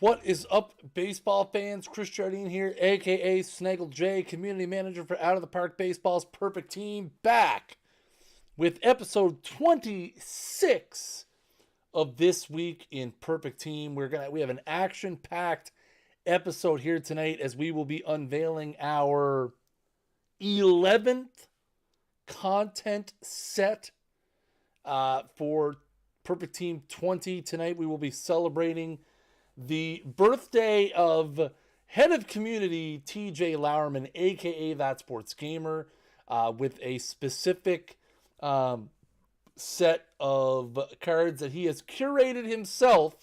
What is up, baseball fans? Chris Jardine here, aka Snaggle J, community manager for Out of the Park Baseball's Perfect Team, back with episode 26 of this week in Perfect Team. We have an action-packed episode here tonight as we will be unveiling our 11th content set for Perfect Team 20. Tonight we will be celebrating the birthday of head of community TJ Lauerman, aka That Sports Gamer, with a specific set of cards that he has curated himself.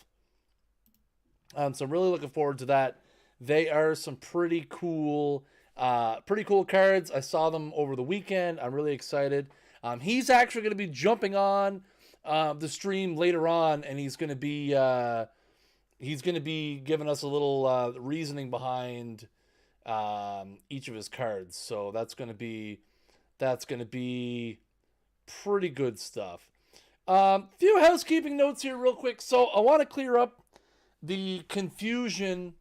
So I'm really looking forward to that. They are some pretty cool cards. I saw them over the weekend. I'm really excited. He's actually going to be jumping on the stream later on, and he's going to be giving us a little reasoning behind each of his cards. So that's going to be pretty good stuff. Few housekeeping notes here real quick. So I want to clear up the confusion.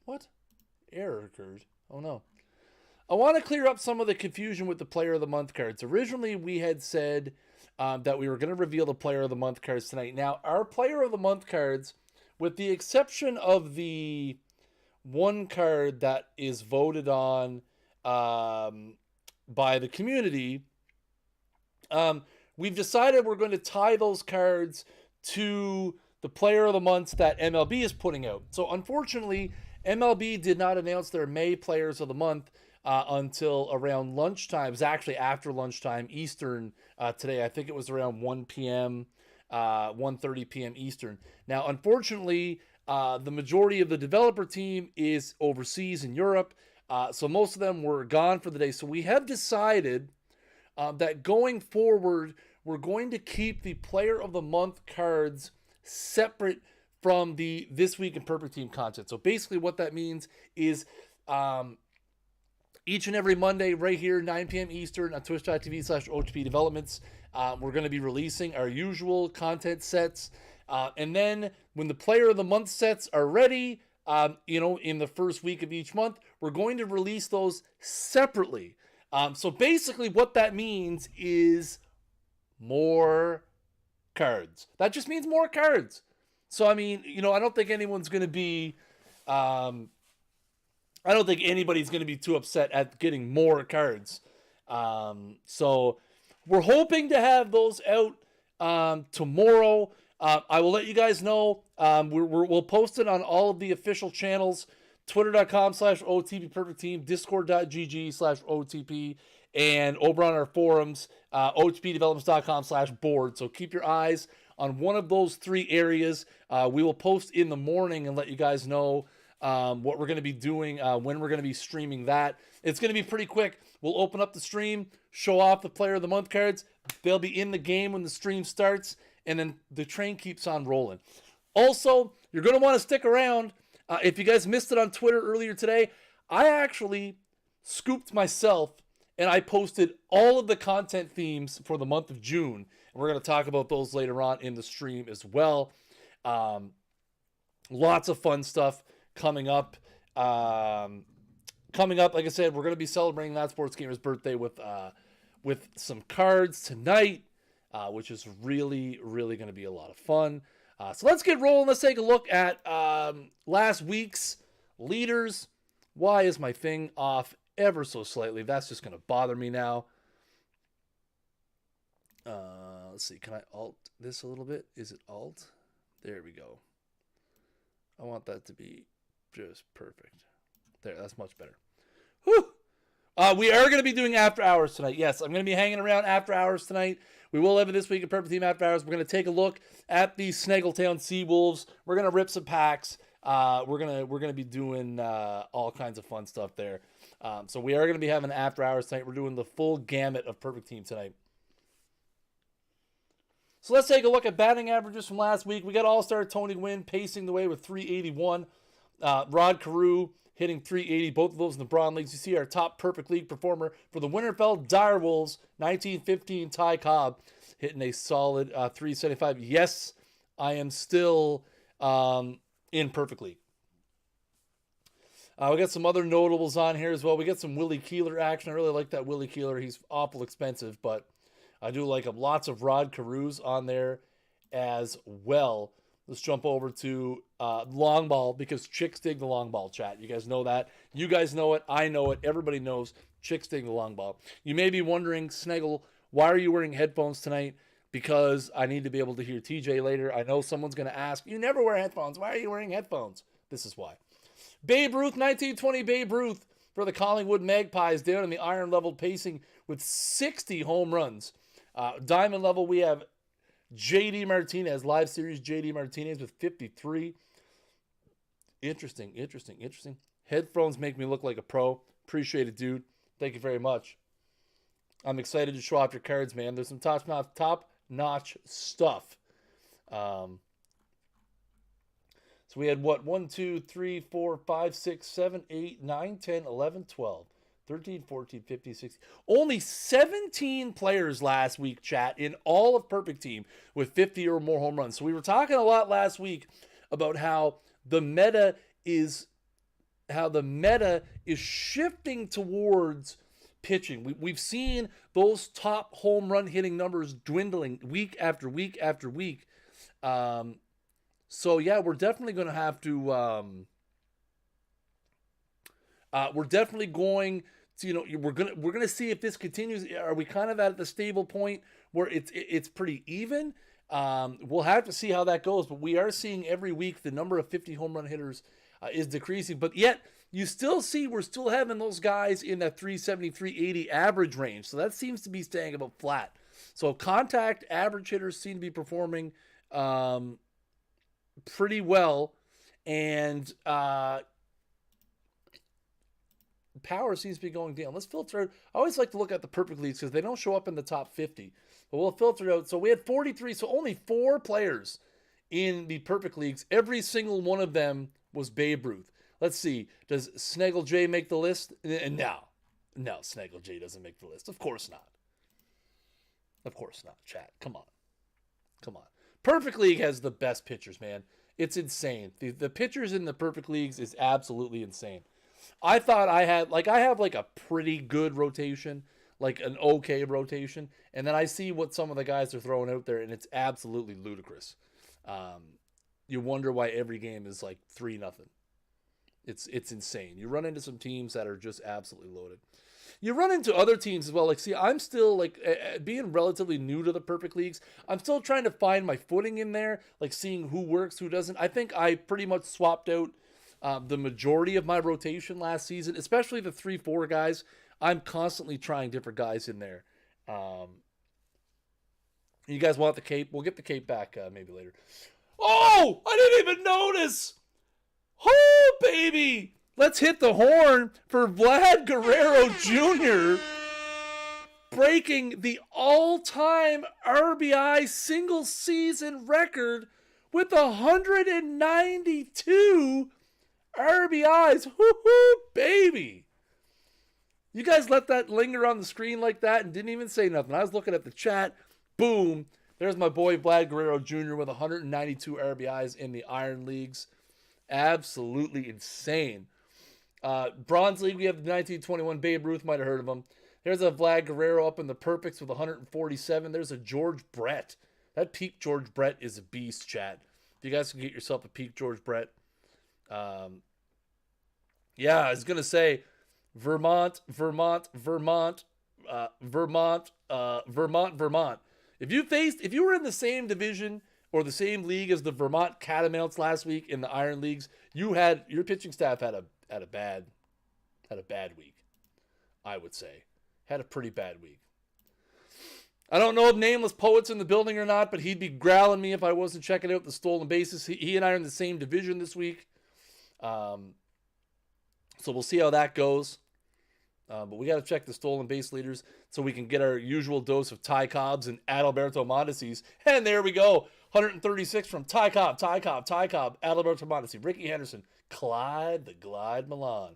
What? Error occurred. Oh no. I want to clear up some of the confusion with the Player of the Month cards. Originally, we had said that we were going to reveal the Player of the Month cards tonight. Now, our Player of the Month cards, with the exception of the one card that is voted on by the community, we've decided we're going to tie those cards to the Player of the Months that MLB is putting out. So, unfortunately, MLB did not announce their May Players of the Month until around lunchtime. It was actually after lunchtime Eastern today. I think it was around 1 p.m., 1:30 p.m. Eastern. Now, unfortunately, the majority of the developer team is overseas in Europe, so most of them were gone for the day. So we have decided that going forward, we're going to keep the Player of the Month cards separate from the This Week in Perfect Team content. So basically what that means is each and every Monday right here, 9 p.m. Eastern on twitch.tv/OOTP Developments, we're going to be releasing our usual content sets. And then when the Player of the Month sets are ready, in the first week of each month, we're going to release those separately. So basically what that means is more cards. That just means more cards. So, I mean, I don't think anyone's going to be... I don't think anybody's going to be too upset at getting more cards. So we're hoping to have those out tomorrow. I will let you guys know. We'll post it on all of the official channels. Twitter.com/OTP Perfect Team, Discord.gg/OTP, and over on our forums, OTPDevelopments.com/board. So keep your eyes on one of those three areas. We will post in the morning and let you guys know what we're going to be doing, when we're going to be streaming that. It's going to be pretty quick. We'll open up the stream, show off the Player of the Month cards. They'll be in the game when the stream starts, and then the train keeps on rolling. Also, you're going to want to stick around. If you guys missed it on Twitter earlier today, I actually scooped myself, and I posted all of the content themes for the month of June. And we're going to talk about those later on in the stream as well. Lots of fun stuff coming up. Like I said, we're going to be celebrating That Sports Gamer's birthday with some cards tonight, which is really, really going to be a lot of fun. So let's get rolling. Let's take a look at last week's leaders. Why is my thing off ever so slightly? That's just going to bother me now. Let's see. Can I alt this a little bit? Is it alt? There we go. I want that to be just perfect. There, that's much better. Whew! We are going to be doing after hours tonight. Yes, I'm going to be hanging around after hours tonight. We will have it this week in Perfect Team After Hours. We're going to take a look at the Snaggletown Seawolves. We're going to rip some packs. We're gonna be doing all kinds of fun stuff there. So we are going to be having after hours tonight. We're doing the full gamut of Perfect Team tonight. So let's take a look at batting averages from last week. We got All-Star Tony Gwynn pacing the way with 381. Rod Carew hitting 380, both of those in the Braun Leagues. You see our top Perfect League performer for the Winterfell Direwolves, 1915, Ty Cobb, hitting a solid 375. Yes, I am still in Perfect League. We got some other notables on here as well. We got some Willie Keeler action. I really like that Willie Keeler. He's awful expensive, but I do like him. Lots of Rod Carews on there as well. Let's jump over to long ball, because chicks dig the long ball, chat. You guys know that. You guys know it. I know it. Everybody knows chicks dig the long ball. You may be wondering, Snaggle, why are you wearing headphones tonight? Because I need to be able to hear TJ later. I know someone's going to ask, you never wear headphones. Why are you wearing headphones? This is why. Babe Ruth, 1920 Babe Ruth for the Collingwood Magpies, down in the iron level pacing with 60 home runs. Diamond level, we have JD Martinez, live series JD Martinez with 53. Interesting. Headphones make me look like a pro. Appreciate it, dude. Thank you very much. I'm excited to show off your cards, man. There's some top-notch stuff. So we had what? 1, 2, 3, 4, 5, 6, 7, 8, 9, 10, 11, 12, 13, 14, 15, 16. Only 17 players last week, chat, in all of Perfect Team with 50 or more home runs. So we were talking a lot last week about how the meta is shifting towards pitching. We've seen those top home run hitting numbers dwindling week after week after week. So yeah, we're definitely going to have to. We're definitely going to, we're gonna see if this continues. Are we kind of at the stable point where it's pretty even? We'll have to see how that goes. But we are seeing every week the number of 50 home run hitters is decreasing. But yet you still see we're still having those guys in that 370, 380 average range. So that seems to be staying about flat. So contact average hitters seem to be performing pretty well, and power seems to be going down. Let's filter out. I always like to look at the Perfect Leagues because they don't show up in the top 50, but we'll filter out. So we had 43, so only 4 players in the Perfect Leagues. Every single one of them was Babe Ruth. Let's see. Does Snaggle J make the list? No, Snaggle J doesn't make the list. Of course not. Chat. Come on. Perfect League has the best pitchers, man. It's insane. The pitchers in the Perfect Leagues is absolutely insane. I thought I have a pretty good rotation, like an okay rotation, and then I see what some of the guys are throwing out there, and it's absolutely ludicrous. You wonder why every game is like 3-0. It's insane. You run into some teams that are just absolutely loaded. You run into other teams as well. Like, see, I'm still, being relatively new to the Perfect Leagues, I'm still trying to find my footing in there, like seeing who works, who doesn't. I think I pretty much swapped out the majority of my rotation last season, especially the 3-4 guys. I'm constantly trying different guys in there. You guys want the cape? We'll get the cape back maybe later. Oh, I didn't even notice. Oh, baby. Let's hit the horn for Vlad Guerrero Jr. breaking the all-time RBI single season record with 192 RBIs. Woo-hoo, baby. You guys let that linger on the screen like that and didn't even say nothing. I was looking at the chat. Boom. There's my boy Vlad Guerrero Jr. with 192 RBIs in the Iron Leagues. Absolutely insane. Bronze League, we have the 1921 Babe Ruth. Might have heard of him. There's a Vlad Guerrero up in the Perfects with 147. There's a George Brett. That peak George Brett is a beast, chat. If you guys can get yourself a peak George Brett. Yeah, I was going to say Vermont. If you were in the same division or the same league as the Vermont Catamounts last week in the Iron Leagues, your pitching staff had a bad week, I would say. Had a pretty bad week. I don't know if Nameless Poet's in the building or not, but he'd be growling me if I wasn't checking out the stolen bases. He and I are in the same division this week. So we'll see how that goes. But we got to check the stolen base leaders so we can get our usual dose of Ty Cobbs and Adalberto Mondesi's. And there we go. 136 from Ty Cobb, Adalberto Mondesi, Ricky Henderson, Clyde the Glide Milan.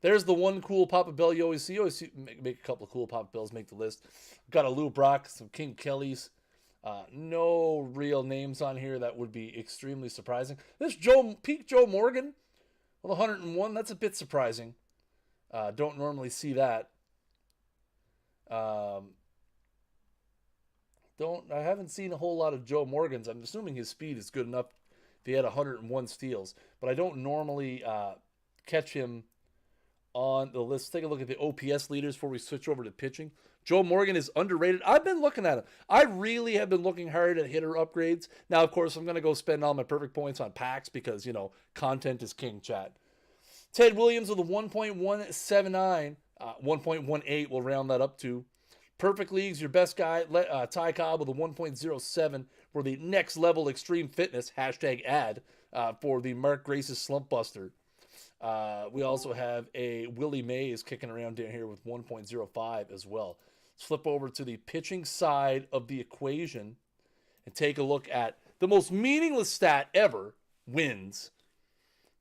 There's the one cool Papa Bell you always see. Make a couple of cool Papa Bells make the list. Got a Lou Brock, some King Kellys. No real names on here that would be extremely surprising. This peak Joe Morgan with 101, that's a bit surprising. Don't normally see that. Um, I haven't seen a whole lot of Joe Morgans. I'm assuming his speed is good enough if he had 101 steals, but I don't normally catch him on the list. Take a look at the OPS leaders before we switch over to pitching. Joe Morgan is underrated. I've been looking at him. I really have been looking hard at hitter upgrades. Now, of course, I'm going to go spend all my perfect points on packs because, content is king, chat. Ted Williams with a 1.179. 1.18 will round that up to. Perfect Leagues, your best guy, Ty Cobb with a 1.07 for the next level extreme fitness, #ad, for the Mark Grace's Slump Buster. We also have a Willie Mays kicking around down here with 1.05 as well. Let's flip over to the pitching side of the equation and take a look at the most meaningless stat ever, wins,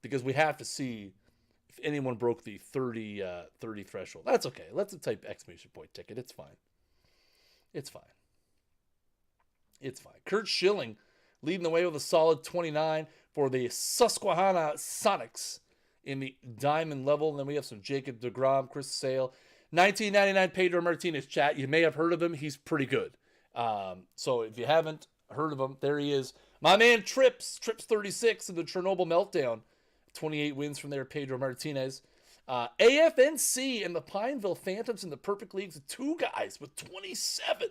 because we have to see if anyone broke the 30 threshold. That's okay. Let's type exclamation point ticket. It's fine. It's fine. It's fine. Kurt Schilling leading the way with a solid 29 for the Susquehanna Sonics in the diamond level. And then we have some Jacob deGrom, Chris Sale. 1999 Pedro Martinez, chat. You may have heard of him. He's pretty good. So if you haven't heard of him, there he is. My man Trips 36 in the Chernobyl Meltdown. 28 wins from there, Pedro Martinez. AFNC and the Pineville Phantoms in the Perfect Leagues. 2 guys with 27.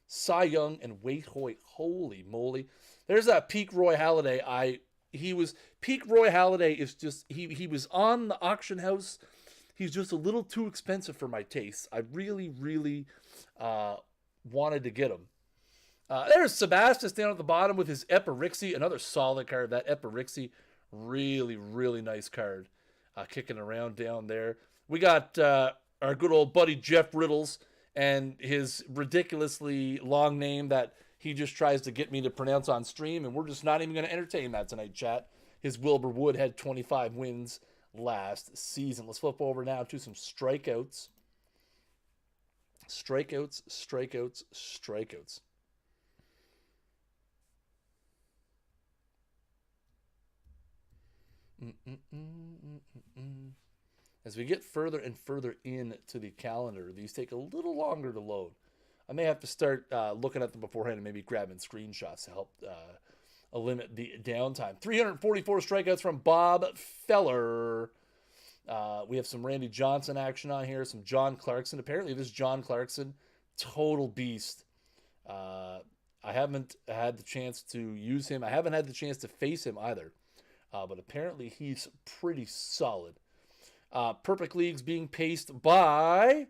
Cy Young and Wade Hoyt. Holy moly. There's that peak Roy Halladay. Peak Roy Halladay is just, he was on the auction house. He's just a little too expensive for my taste. I really, really wanted to get him. There's Sebastis down at the bottom with his Epirixie. Another solid card. That Epirixie, really, really nice card. Kicking around down there. We got our good old buddy Jeff Riddles and his ridiculously long name that he just tries to get me to pronounce on stream, and we're just not even going to entertain that tonight, chat. His Wilbur Wood had 25 wins last season. Let's flip over now to some strikeouts. Strikeouts. As we get further and further into the calendar, these take a little longer to load. I may have to start looking at them beforehand and maybe grabbing screenshots to help limit the downtime. 344 strikeouts from Bob Feller. We have some Randy Johnson action on here, some John Clarkson. Apparently this John Clarkson, total beast. I haven't had the chance to use him. I haven't had the chance to face him either. But apparently he's pretty solid. Perfect Leagues being paced by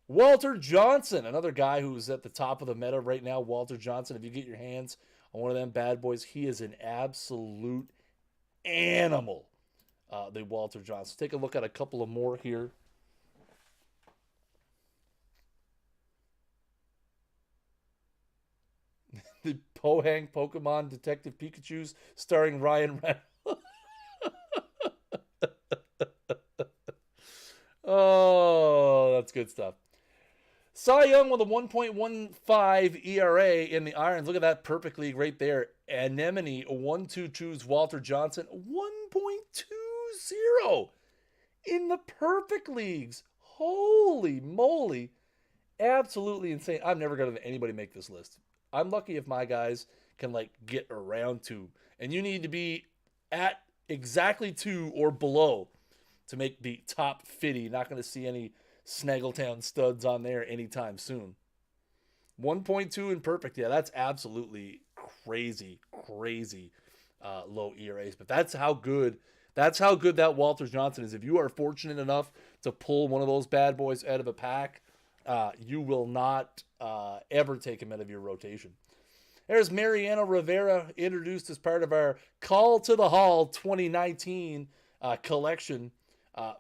Walter Johnson, another guy who's at the top of the meta right now. Walter Johnson, if you get your hands on one of them bad boys, he is an absolute animal. The Walter Johnson. Take a look at a couple of more here. The Pohang Pokemon Detective Pikachu's starring Ryan Reynolds. Oh, that's good stuff. Cy Young with a 1.15 ERA in the irons. Look at that Perfect League right there. Anemone 1.22's Walter Johnson 1.20 in the Perfect Leagues. Holy moly. Absolutely insane. I've never got anybody make this list. I'm lucky if my guys can get around to. And you need to be at exactly 2 or below to make the top 50. Not going to see any Snaggletown studs on there anytime soon. 1.2 in perfect. Yeah, that's absolutely crazy low ERAs. But that's how good that Walter Johnson is. If you are fortunate enough to pull one of those bad boys out of a pack, you will not ever take him out of your rotation. There's Mariano Rivera, introduced as part of our Call to the Hall 2019 collection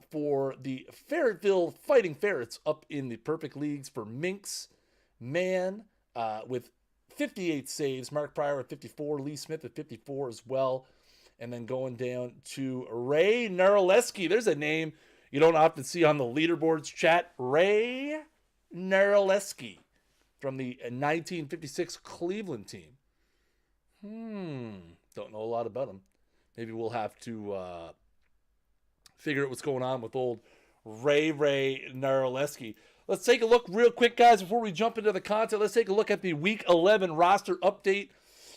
for the Ferretville Fighting Ferrets up in the Perfect Leagues for Minx Man with 58 saves. Mark Pryor with 54. Lee Smith with 54 as well. And then going down to Ray Naraleski. There's a name you don't often see on the leaderboards, chat. Ray Naraleski from the 1956 Cleveland team. Don't know a lot about him. Maybe we'll have to figure out what's going on with old Ray Narolewski. Let's take a look real quick, guys, before we jump into the content. Let's take a look at the Week 11 roster update.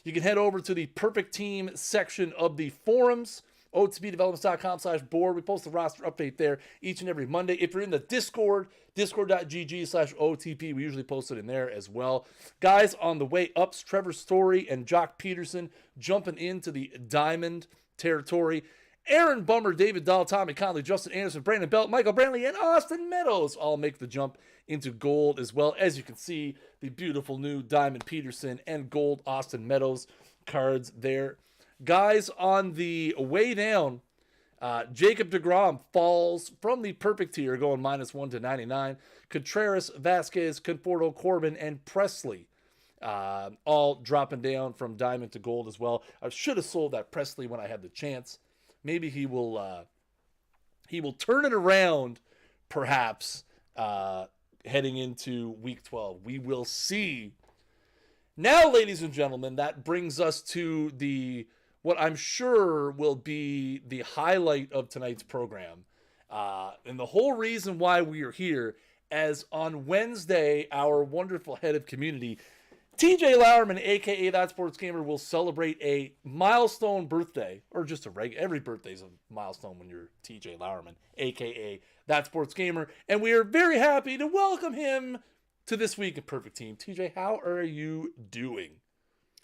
You can head over to the Perfect Team section of the forums, otpdevelopments.com/board. We post the roster update there each and every Monday. If you're in the Discord, discord.gg/OTP, we usually post it in there as well. Guys on the way ups, Trevor Story and Jock Peterson jumping into the Diamond territory. Aaron Bummer, David Dahl, Tommy Conley, Justin Anderson, Brandon Belt, Michael Brantley, and Austin Meadows all make the jump into gold as well. As you can see, the beautiful new Diamond Peterson and gold Austin Meadows cards there. Guys on the way down, Jacob deGrom falls from the perfect tier, going -1 to 99. Contreras, Vasquez, Conforto, Corbin, and Presley all dropping down from diamond to gold as well. I should have sold that Presley when I had the chance. Maybe he will turn it around, perhaps, heading into Week 12. We will see. Now, ladies and gentlemen, that brings us to what I'm sure will be the highlight of tonight's program. And the whole reason why we are here, as on Wednesday, our wonderful head of community, TJ Lauerman, a.k.a. That Sports Gamer, will celebrate a milestone birthday, or just every birthday's a milestone when you're TJ Lauerman, a.k.a. That Sports Gamer, and we are very happy to welcome him to This Week in Perfect Team. TJ, how are you doing?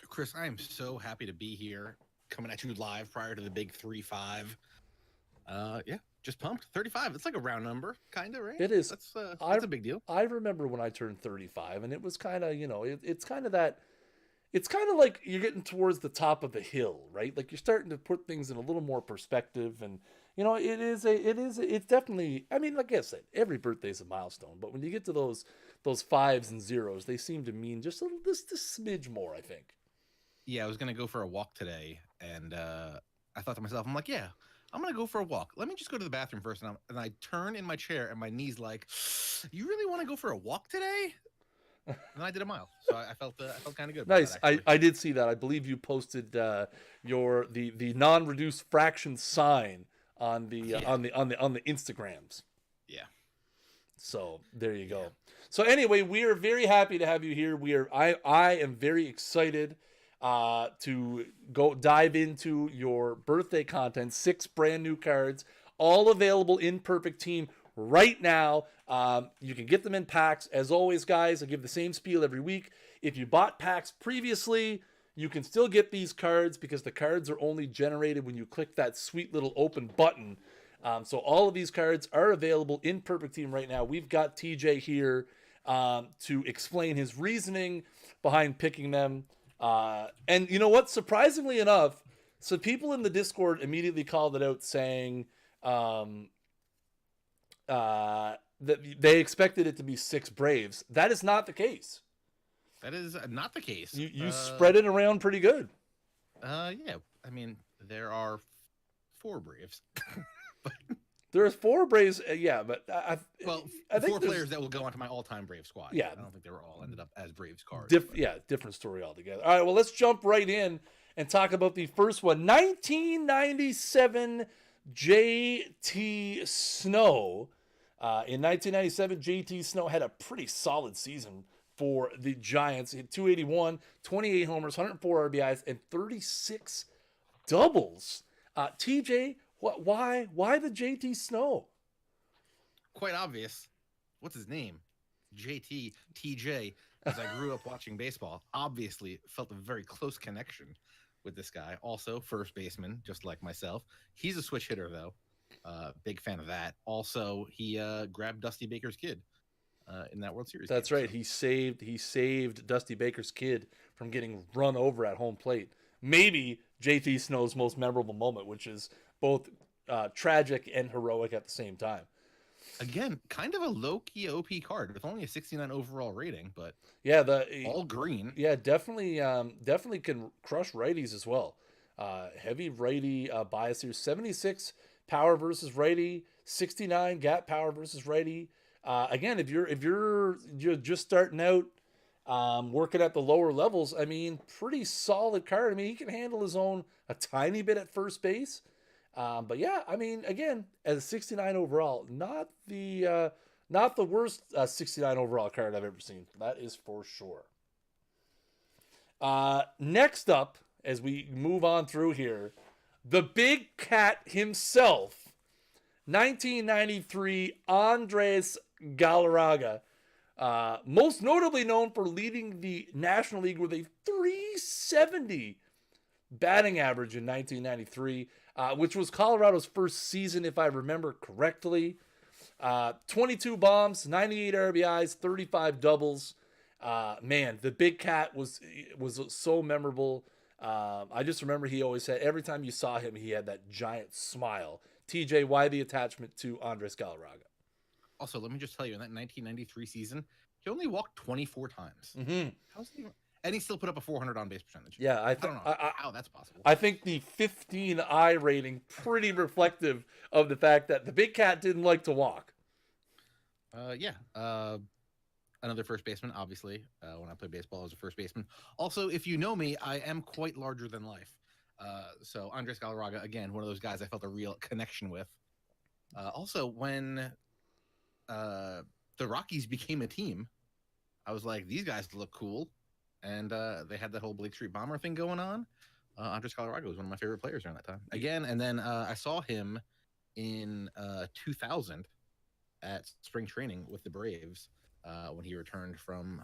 Chris, I am so happy to be here, coming at you live prior to the big 3-5. Yeah, just pumped. 35. It's like a round number, kind of, right? It is. That's a big deal. I remember when I turned 35, and it was kind of, it's kind of that. It's kind of like you're getting towards the top of the hill, right? Like you're starting to put things in a little more perspective, and it's definitely. I mean, like I said, every birthday is a milestone, but when you get to those fives and zeros, they seem to mean just a smidge more, I think. Yeah, I was gonna go for a walk today, and I thought to myself, I'm like, yeah, I'm gonna go for a walk. Let me just go to the bathroom first, and I turn in my chair, and my knee's like, you really want to go for a walk today? And I did a mile, so I felt kind of good. Nice. I did see that. I believe you posted the non-reduced fraction sign on the Instagrams. Yeah. So there you go. Yeah. So anyway, we are very happy to have you here. I am very excited to go dive into your birthday content. 6 brand new cards, all available in Perfect Team right now. You can get them in packs. As always, guys, I give the same spiel every week. If you bought packs previously, you can still get these cards because the cards are only generated when you click that sweet little open button. So all of these cards are available in Perfect Team right now. We've got TJ here to explain his reasoning behind picking them. And you know what? Surprisingly enough, some people in the Discord immediately called it out, saying that they expected it to be 6 Braves. That is not the case. That is not the case. You spread it around pretty good. Yeah. I mean, there are 4 Braves. There's 4 Braves, yeah, but I think 4 players that will go onto my all-time Brave squad. Yeah, I don't think they were all ended up as Braves cards. Different story altogether. All right, well, let's jump right in and talk about the first one. 1997 JT Snow. In 1997, JT Snow had a pretty solid season for the Giants. He had 281, 28 homers, 104 RBIs, and 36 doubles. TJ, why the JT Snow? Quite obvious. What's his name? JT, TJ. As I grew up watching baseball, obviously felt a very close connection with this guy. Also, first baseman, just like myself. He's a switch hitter, though. Big fan of that. Also, he grabbed Dusty Baker's kid in that World Series. That's right. So. He saved Dusty Baker's kid from getting run over at home plate. Maybe JT Snow's most memorable moment, which is both tragic and heroic at the same time. Again, kind of a low-key OP card with only a 69 overall rating, but yeah, all green. Yeah, definitely can crush righties as well. Heavy righty bias here. 76 power versus righty, 69 gap power versus righty. Again, if you're just starting out working at the lower levels. I mean, pretty solid card. I mean, he can handle his own a tiny bit at first base. But yeah, I mean, again, as a 69 overall, not the worst 69 overall card I've ever seen. That is for sure. Next up, as we move on through here, the big cat himself, 1993 Andres Galarraga. Most notably known for leading the National League with a 370 batting average in 1993, which was Colorado's first season, if I remember correctly. 22 bombs, 98 RBIs, 35 doubles. Man, the big cat was so memorable. I just remember he always said every time you saw him, he had that giant smile. TJ, why the attachment to Andres Galarraga? Also, let me just tell you, in that 1993 season, he only walked 24 times. Mm-hmm. And he still put up a 400 on base percentage. Yeah, I don't know how that's possible. I think the 15i rating pretty reflective of the fact that the big cat didn't like to walk. Another first baseman, obviously. When I played baseball, I was a first baseman. Also, if you know me, I am quite larger than life. So Andres Galarraga, again, one of those guys I felt a real connection with. Also, when the Rockies became a team, I was like, these guys look cool. And they had that whole Blake Street Bomber thing going on. Andres Galarraga was one of my favorite players during that time. Again, and then I saw him in 2000 at spring training with the Braves when he returned from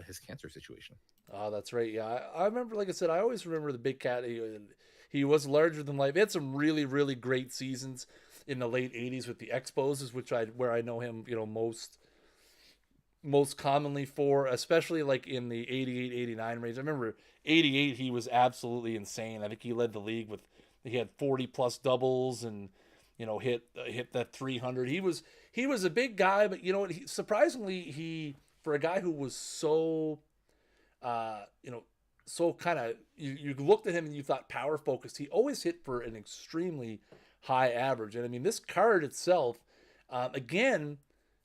his cancer situation. Oh, that's right. Yeah, I remember, like I said, I always remember the big cat. He was larger than life. He had some really, really great seasons in the late 80s with the Expos, where I know him, most commonly for, especially like in the 88, 89 range. I remember 88, he was absolutely insane. I think he led the league he had 40 plus doubles and, hit that 300. He was a big guy, but surprisingly, for a guy who was so, so kind of, you looked at him and you thought power focused, he always hit for an extremely high average. And I mean, this card itself, again,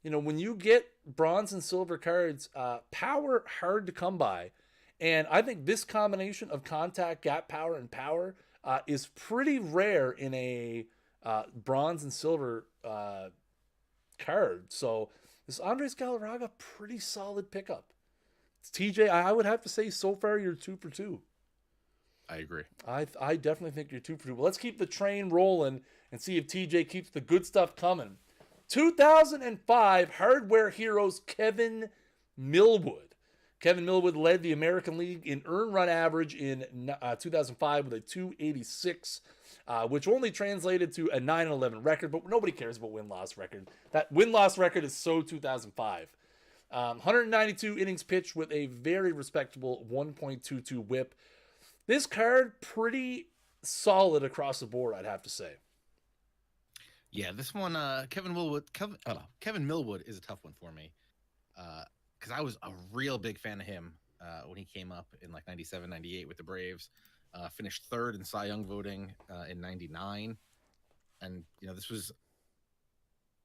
when you get bronze and silver cards, power hard to come by. And I think this combination of contact, gap power, and power is pretty rare in a bronze and silver card. So this Andres Galarraga, pretty solid pickup. TJ, I would have to say so far you're 2 for 2. I agree. I definitely think you're 2 for 2. But let's keep the train rolling and see if TJ keeps the good stuff coming. 2005 Hardware Heroes Kevin Millwood. Kevin Millwood led the American League in earned run average in 2005 with a 286, which only translated to a 9-11 record, but nobody cares about win-loss record. That win-loss record is so 2005. 192 innings pitched with a very respectable 1.22 whip. This card, pretty solid across the board, I'd have to say. Yeah, this one, Kevin Millwood is a tough one for me. Because I was a real big fan of him when he came up in like 97, 98 with the Braves. Finished third in Cy Young voting in 99. And, this was...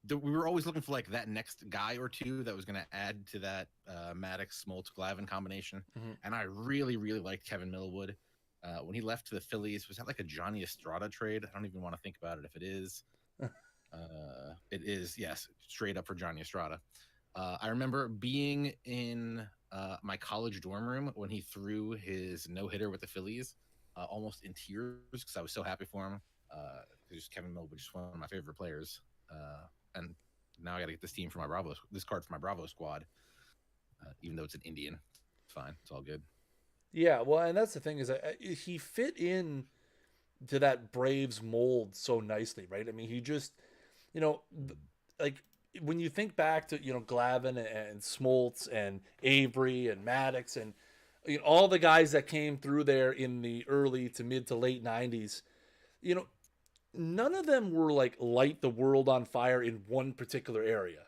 we were always looking for like that next guy or two that was going to add to that Maddox, Smoltz, Glavine combination. Mm-hmm. And I really, really liked Kevin Millwood. When he left to the Phillies, was that like a Johnny Estrada trade? I don't even want to think about it if it is. It is, yes, straight up for Johnny Estrada. I remember being in my college dorm room when he threw his no-hitter with the Phillies, almost in tears because I was so happy for him. Kevin Millwood, just one of my favorite players. And now I got to get this card for my Bravo squad, even though it's an Indian. It's fine. It's all good. Yeah, well, and that's the thing is he fit in to that Braves mold so nicely, right? I mean, he just, like when you think back to, Glavine and Smoltz and Avery and Maddox and all the guys that came through there in the early to mid to late 90s, none of them were like light the world on fire in one particular area.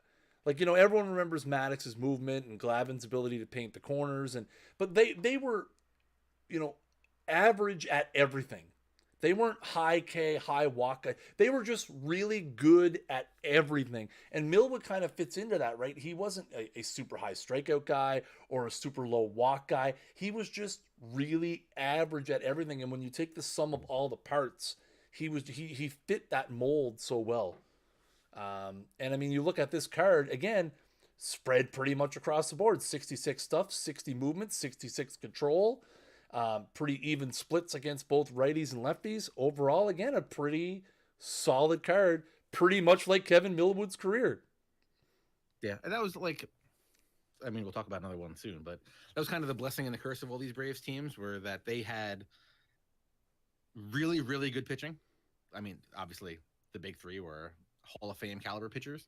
Like, everyone remembers Maddox's movement and Glavine's ability to paint the corners, but they were, average at everything. They weren't high K, high walk guy. They were just really good at everything. And MILLWOOD kind of fits into that, right? He wasn't a super high strikeout guy or a super low walk guy. He was just really average at everything. And when you take the sum of all the parts, he fit that mold so well. And I mean, you look at this card again, spread pretty much across the board: 66 stuff, 60 movements, 66 control. Pretty even splits against both righties and lefties. Overall, again, a pretty solid card, pretty much like Kevin MILLWOOD's career. Yeah, and that was like, I mean, we'll talk about another one soon, but that was kind of the blessing and the curse of all these Braves teams, were that they had really, really good pitching. I mean, obviously, the big three were Hall of Fame caliber pitchers.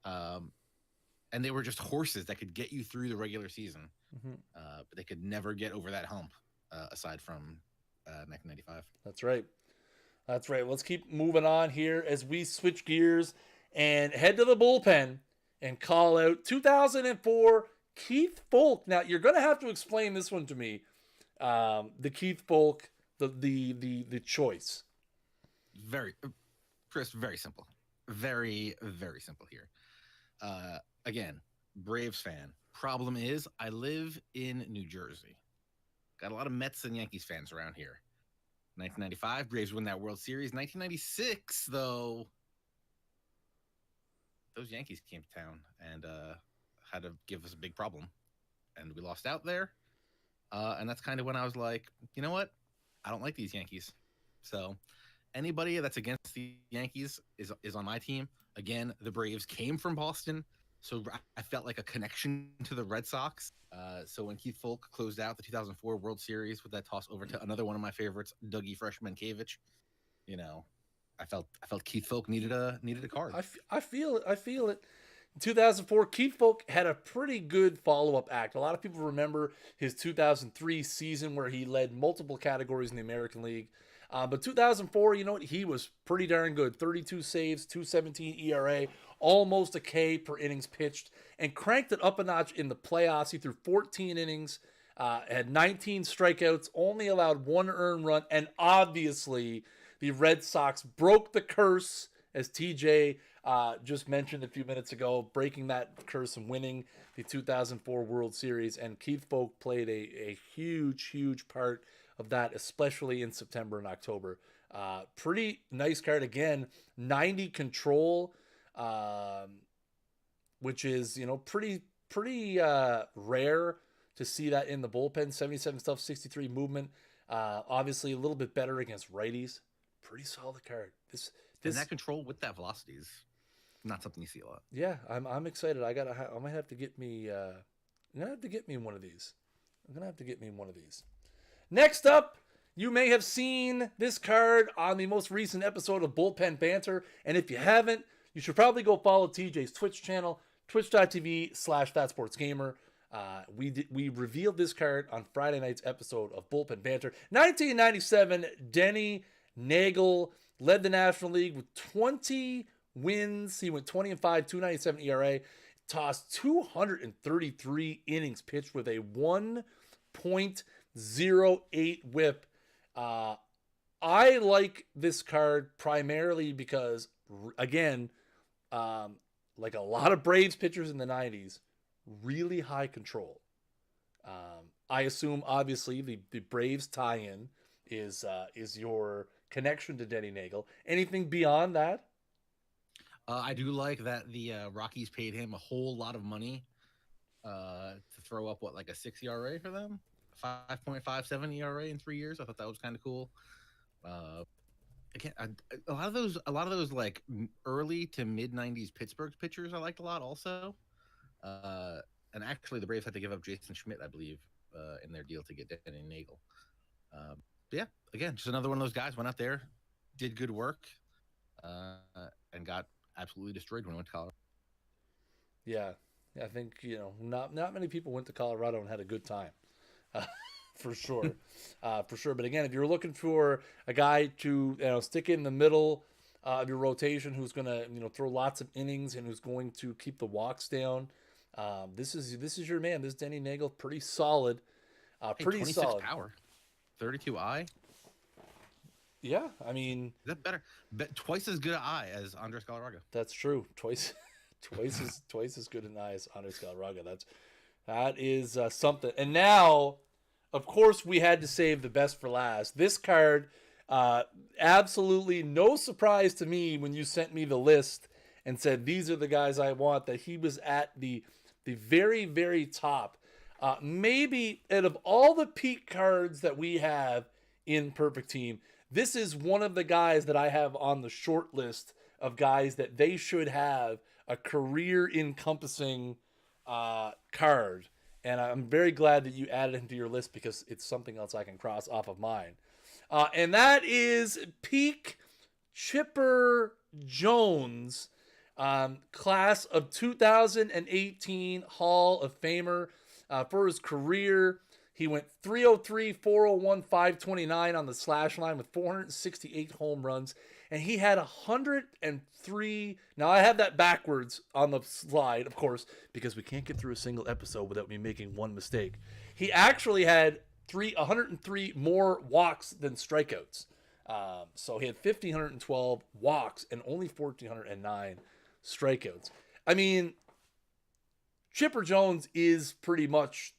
And they were just horses that could get you through the regular season, but they could never get over that hump, aside from 1995. That's right. That's right. Let's keep moving on here as we switch gears and head to the bullpen and call out 2004 Keith Foulke. Now, you're going to have to explain this one to me. The Keith Foulke, the choice. Chris, very simple. Very, very simple here. Again, Braves fan. Problem is, I live in New Jersey. Got a lot of Mets and Yankees fans around here. 1995, Braves win that World Series. 1996, though, those Yankees came to town and had to give us a big problem. And we lost out there. And that's kind of when I was like, you know what? I don't like these Yankees. So anybody that's against the Yankees is on my team. Again, the Braves came from Boston, so I felt like a connection to the Red Sox. So when Keith Foulke closed out the 2004 World Series with that toss over to another one of my favorites, Dougie Freshman-Kavich, you know, I felt Keith Foulke needed a card. I feel it. In 2004, Keith Foulke had a pretty good follow-up act. A lot of people remember his 2003 season where he led multiple categories in the American League. But 2004, you know what? He was pretty darn good. 32 saves, 2.17 ERA, almost a K per innings pitched, and cranked it up a notch in the playoffs. He threw 14 innings, had 19 strikeouts, only allowed one earned run, and obviously the Red Sox broke the curse, as TJ just mentioned a few minutes ago, breaking that curse and winning the 2004 World Series. And Keith Foulke played a huge, huge part of that, especially in September and October. Pretty nice card. Again, 90 control, which is, you know, pretty rare to see that in the bullpen. 77 stuff, 63 movement. Obviously a little bit better against righties. Pretty solid card. This and that control with that velocity is not something you see a lot. Yeah, I'm excited. I might have to get me. I'm gonna have to get me one of these. Next up, you may have seen this card on the most recent episode of Bullpen Banter, and if you haven't, you should probably go follow TJ's Twitch channel, twitch.tv/thatsportsgamer. We revealed this card on Friday night's episode of Bullpen Banter. 1997, Denny Nagel led the National League with 20 wins. He went 20-5, 2.97 ERA, tossed 233 innings pitched with a 1.08 whip. I like this card primarily because, again, like a lot of Braves pitchers in the 90s, really high control. I assume, obviously, the Braves tie-in is your connection to Denny Nagel. Anything beyond that? I do like that the Rockies paid him a whole lot of money to throw up like a 6 ERA for them, 5.57 ERA in 3 years. I thought that was kind of cool. Again, a lot of those like early to mid 90s Pittsburgh pitchers I liked a lot also. And actually, the Braves had to give up Jason Schmidt, I believe, in their deal to get Denny Nagel. Yeah, again, just another one of those guys went out there, did good work, and got absolutely destroyed when he went to Colorado. Yeah, I think, you know, not many people went to Colorado and had a good time, for sure, for sure. But again, if you're looking for a guy to, you know, stick in the middle of your rotation, who's going to, you know, throw lots of innings and who's going to keep the walks down, this is your man. This Denny Nagel, pretty solid, pretty 26 solid power. 32i. Yeah, I mean, Is that better? Twice as good an eye as Andres GALARRAGA. that's true. Twice as good an eye as Andres Galarraga. That is something. And now, of course, we had to save the best for last. This card, absolutely no surprise to me when you sent me the list and said these are the guys I want. That he was at the very, very top. Maybe out of all the peak cards that we have in Perfect Team, this is one of the guys that I have on the short list of guys that they should have a career encompassing card. And I'm very glad that you added him to your list because it's something else I can cross off of mine. And that is peak Chipper Jones, class of 2018 Hall of Famer. For his career, he went 303, 401, 529 on the slash line with 468 home runs. And he had 103. Now, I have that backwards on the slide, of course, because we can't get through a single episode without me making one mistake. He actually had 103 more walks than strikeouts. So he had 1,512 walks and only 1,409 strikeouts. I mean, Chipper Jones is pretty much,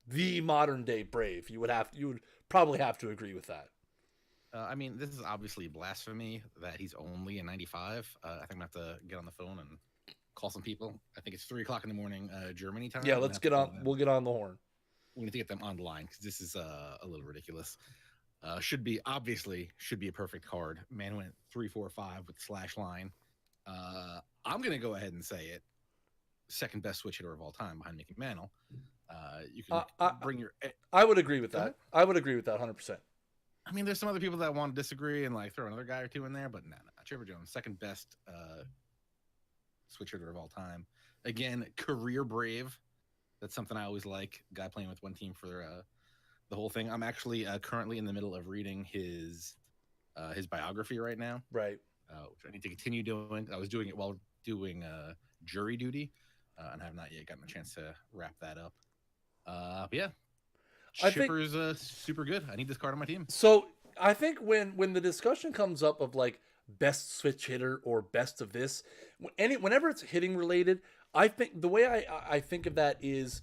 the modern day Brave. You would probably have to agree with that. I mean, this is obviously blasphemy that he's only a 95. I think I'm going to have to get on the phone and call some people. I think it's 3 o'clock in the morning, Germany time. Yeah, let's get on. We'll get on the horn. We need to get them on the line because this is a little ridiculous. Should be a perfect card. Man went 3-4-5 with slash line. I'm going to go ahead and say it. Second best switch hitter of all time behind Mickey Mantle. You can bring your. I would agree with that. I would agree with that 100%. I mean, there's some other people that want to disagree and throw another guy or two in there, but no. Chipper Jones, second best switch hitter of all time. Again, career Brave. That's something I always like. Guy playing with one team for the whole thing. I'm actually currently in the middle of reading his biography right now. Right. Which I need to continue doing. I was doing it while doing jury duty, and I have not yet gotten a chance to wrap that up. But yeah, Chipper's super good. I need this card on my team. So I think when the discussion comes up of best switch hitter or best of this, whenever it's hitting related, I think the way I think of that is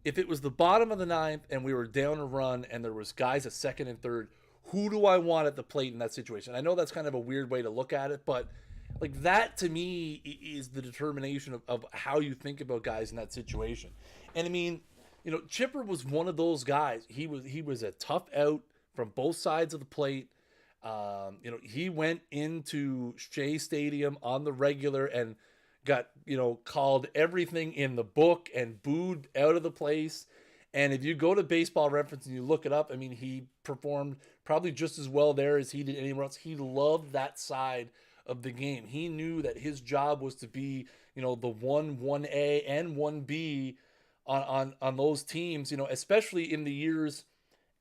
if it was the bottom of the ninth and we were down a run and there was guys at second and third, who do I want at the plate in that situation? I know that's kind of a weird way to look at it, but that to me is the determination of how you think about guys in that situation. And I mean, Chipper was one of those guys. He was a tough out from both sides of the plate. He went into Shea Stadium on the regular and got, called everything in the book and booed out of the place. And if you go to Baseball Reference and you look it up, I mean, he performed probably just as well there as he did anywhere else. He loved that side of the game. He knew that his job was to be, the 1A and 1B on those teams, especially in the years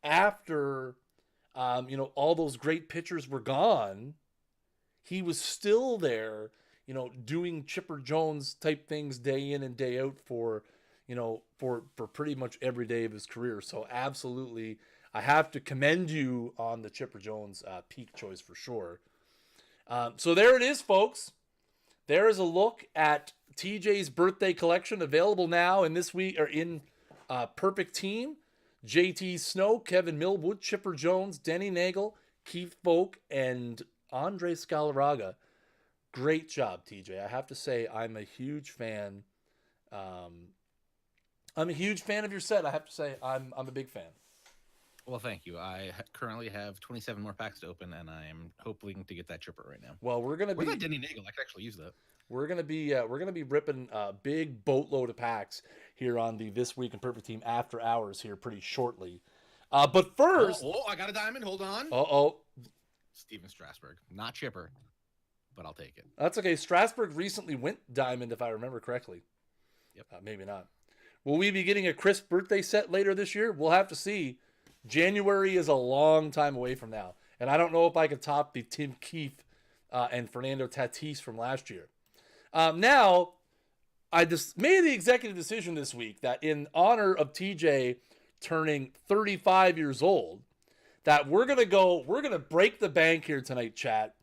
after, all those great pitchers were gone. He was still there, doing Chipper Jones type things day in and day out for pretty much every day of his career. So absolutely, I have to commend you on the Chipper Jones peak choice for sure. So there it is, folks. There is a look at TJ's birthday collection available now in this week or in Perfect Team. JT Snow, Kevin Millwood, Chipper Jones, Denny Nagel, Keith Foulke, and Andres Galarraga. Great job, TJ. I have to say, I'm a huge fan. I'm a huge fan of your set. I have to say, I'm a big fan. Well, thank you. I currently have 27 more packs to open, and I am hoping to get that Chipper right now. Well, we're gonna Where's that Denny Nagel? I could actually use that. We're gonna be ripping a big boatload of packs here on the This Week in Perfect Team After Hours here pretty shortly. But first, I got a diamond. Hold on. Steven Strasburg, not Chipper, but I'll take it. That's okay. Strasburg recently went diamond, if I remember correctly. Yep. Maybe not. Will we be getting a Chris birthday set later this year? We'll have to see. January is a long time away from now, and I don't know if I can top the Tim Keefe and Fernando Tatis from last year. Now, I just made the executive decision this week that in honor of TJ turning 35 years old, that we're going to break the bank here tonight, chat.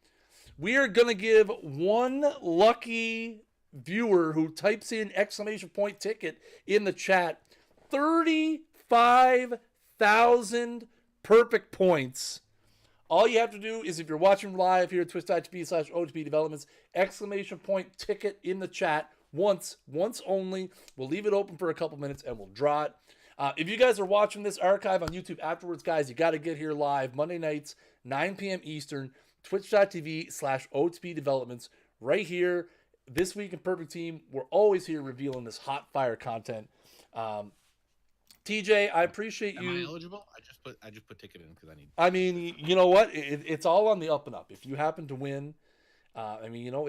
We are going to give one lucky viewer who types in ! ticket in the chat 35,000 perfect points. All you have to do is, if you're watching live here at twitch.tv/OOTP Developments, ! ticket in the chat once only. We'll leave it open for a couple minutes and we'll draw it. If you guys are watching this archive on YouTube afterwards, guys, you got to get here live Monday nights, 9 p.m. Eastern, twitch.tv/OOTP Developments, right here. This Week in Perfect Team, we're always here revealing this hot fire content. TJ, I appreciate you. Am I eligible? I just put ticket in because I need. I mean, you know what? It's all on the up and up. If you happen to win, I mean, you know,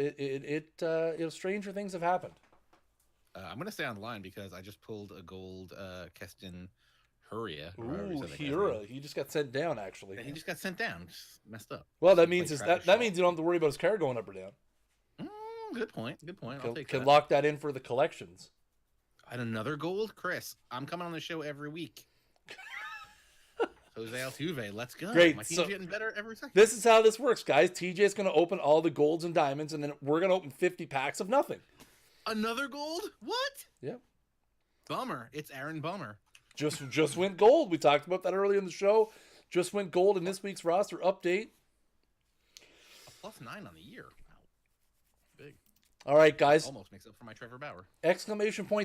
stranger things have happened. I'm gonna stay on the line because I just pulled a gold Keston Huria. Ooh, Hura. He just got sent down, actually. He just got sent down. Just messed up. Well, that means that means you don't have to worry about his car going up or down. Good point. I'll take can that. Lock that in for the collections. And another gold, Chris. I'm coming on the show every week. Jose Altuve, let's go. Great. My team's getting better every second. This is how this works, guys. TJ's going to open all the golds and diamonds, and then we're going to open 50 packs of nothing. Another gold? What? Yep. Bummer. It's Aaron Bummer. Just went gold. We talked about that earlier in the show. Just went gold in this week's roster update. A +9 on the year. Wow. Big. All right, guys. Almost makes up for my Trevor Bauer. !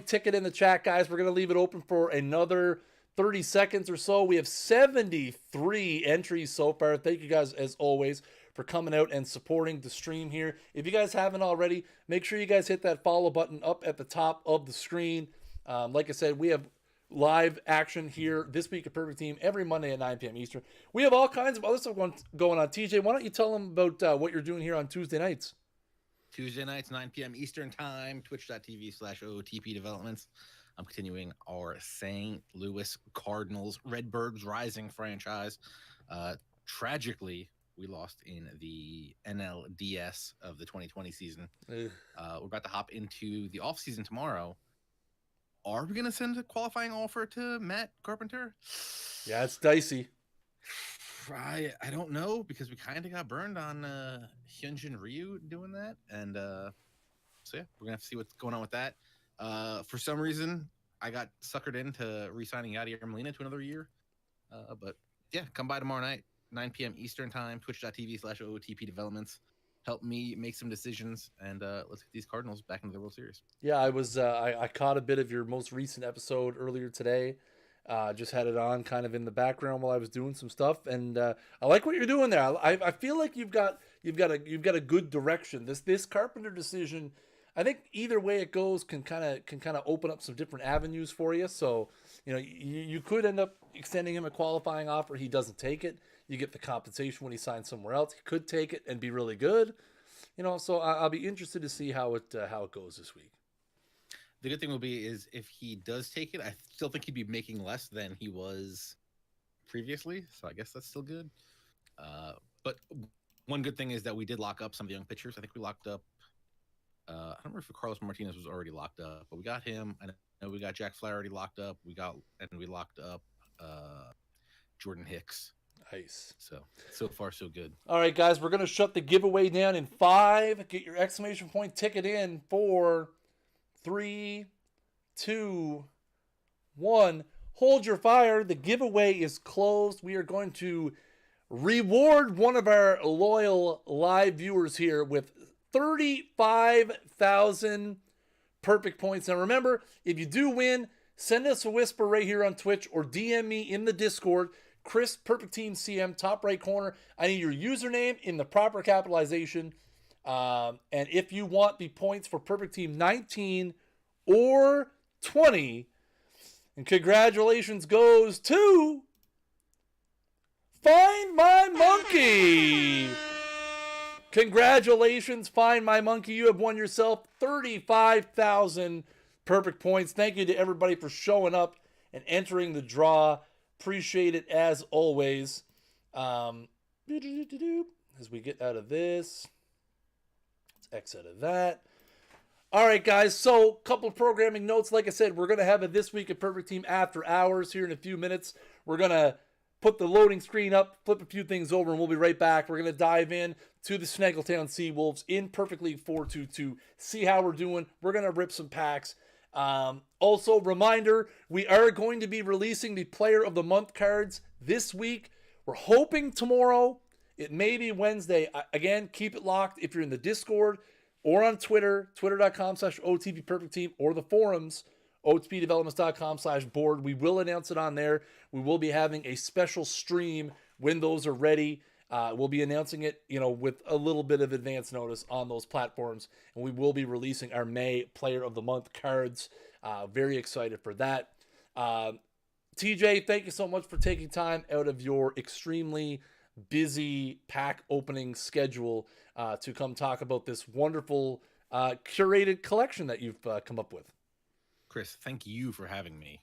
Ticket in the chat, guys. We're going to leave it open for another 30 seconds or so. We have 73 entries so far. Thank you guys, as always, for coming out and supporting the stream here. If you guys haven't already, make sure you guys hit that follow button up at the top of the screen. Like I said, we have live action here this week at Perfect Team every Monday at 9 p.m. Eastern. We have all kinds of other stuff going on. TJ, why don't you tell them about what you're doing here on Tuesday nights? Tuesday nights, 9 p.m. Eastern time, twitch.tv/OOTP Developments. I'm continuing our St. Louis Cardinals Redbirds Rising franchise. Tragically, we lost in the NLDS of the 2020 season. We're about to hop into the offseason tomorrow. Are we going to send a qualifying offer to Matt Carpenter? Yeah, it's dicey. I don't know, because we kind of got burned on Hyunjin Ryu doing that. And so, yeah, we're going to have to see what's going on with that. For some reason, I got suckered into re-signing Yadier Molina to another year. But, yeah, come by tomorrow night, 9 p.m. Eastern time, twitch.tv/OOTP Developments. Help me make some decisions, and let's get these Cardinals back into the World Series. Yeah, I was I caught a bit of your most recent episode earlier today. Just had it on kind of in the background while I was doing some stuff, and I like what you're doing there. I feel like you've got a good direction. This Carpenter decision, I think either way it goes can kind of open up some different avenues for you. So, you know, you could end up extending him a qualifying offer. He doesn't take it. You get the compensation when he signs somewhere else. He could take it and be really good. You know, so I'll be interested to see how it goes this week. The good thing will be is if he does take it, I still think he'd be making less than he was previously. So I guess that's still good. But one good thing is that we did lock up some of the young pitchers. I think we locked up. I don't remember if Carlos Martinez was already locked up, but we got him. I know we got Jack Flaherty already locked up. We locked up Jordan Hicks. Nice. So far, so good. All right, guys, we're going to shut the giveaway down in 5. Get your ! Ticket in 4, 3, 2, 1. Hold your fire. The giveaway is closed. We are going to reward one of our loyal live viewers here with 35,000 perfect points. Now, remember, if you do win, send us a whisper right here on Twitch or DM me in the Discord. Chris, Perfect Team CM, top right corner. I need your username in the proper capitalization. And if you want the points for Perfect Team 19 or 20, and congratulations goes to Find My Monkey. Congratulations, Find My Monkey. You have won yourself 35,000 perfect points. Thank you to everybody for showing up and entering the draw. Appreciate it as always. As we get out of this, let's X out of that. All right, guys. So, couple programming notes. Like I said, we're going to have a This Week at Perfect Team after hours here in a few minutes. We're going to put the loading screen up, flip a few things over, and we'll be right back. We're going to dive in to the Snaggletown Seawolves in Perfect League 4-2-2, see how we're doing. We're going to rip some packs. Also, reminder, we are going to be releasing the Player of the Month cards this week. We're hoping tomorrow. It may be Wednesday. Again, keep it locked if you're in the Discord or on Twitter, twitter.com/OTP Perfect Team, or the forums, otpdevelopments.com/board. We will announce it on there. We will be having a special stream when those are ready. We'll be announcing it, with a little bit of advance notice on those platforms, and we will be releasing our May Player of the Month cards. Very excited for that. TJ, thank you so much for taking time out of your extremely busy pack opening schedule to come talk about this wonderful curated collection that you've come up with. Chris, thank you for having me.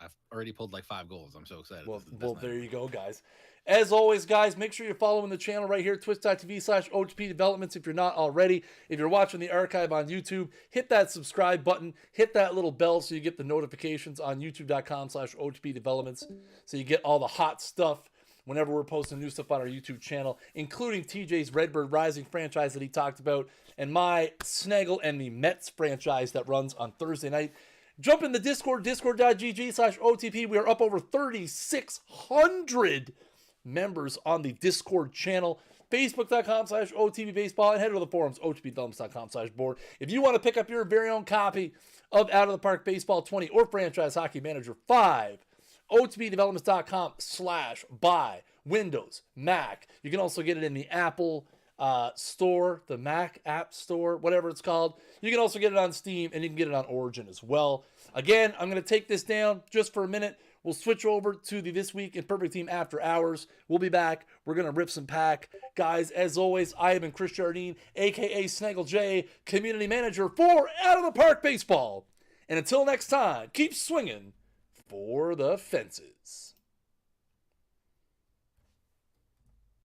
I've already pulled like 5 goals. I'm so excited. Well, there you go, guys. As always, guys, make sure you're following the channel right here, twitch.tv/OTP Developments if you're not already. If you're watching the archive on YouTube, hit that subscribe button, hit that little bell so you get the notifications on youtube.com/OTP Developments so you get all the hot stuff whenever we're posting new stuff on our YouTube channel, including TJ's Redbird Rising franchise that he talked about, and my Snaggle and the Mets franchise that runs on Thursday night. Jump in the Discord, discord.gg/OTP. We are up over 3,600 members on the Discord channel. Facebook.com/OTP Baseball, and head to the forums, otpdevelopments.com/board. If you want to pick up your very own copy of Out of the Park Baseball 20 or Franchise Hockey Manager 5, otpdevelopments.com/buy, Windows, Mac. You can also get it in the Apple store, the Mac app store, whatever it's called. You can also get it on Steam, and you can get it on Origin as well. Again, I'm going to take this down just for a minute. We'll switch over to the This Week in Perfect Team After Hours. We'll be back. We're going to rip some pack. Guys, as always, I have been Chris Jardine, a.k.a. Snaggle J, Community Manager for Out of the Park Baseball. And until next time, keep swinging for the fences.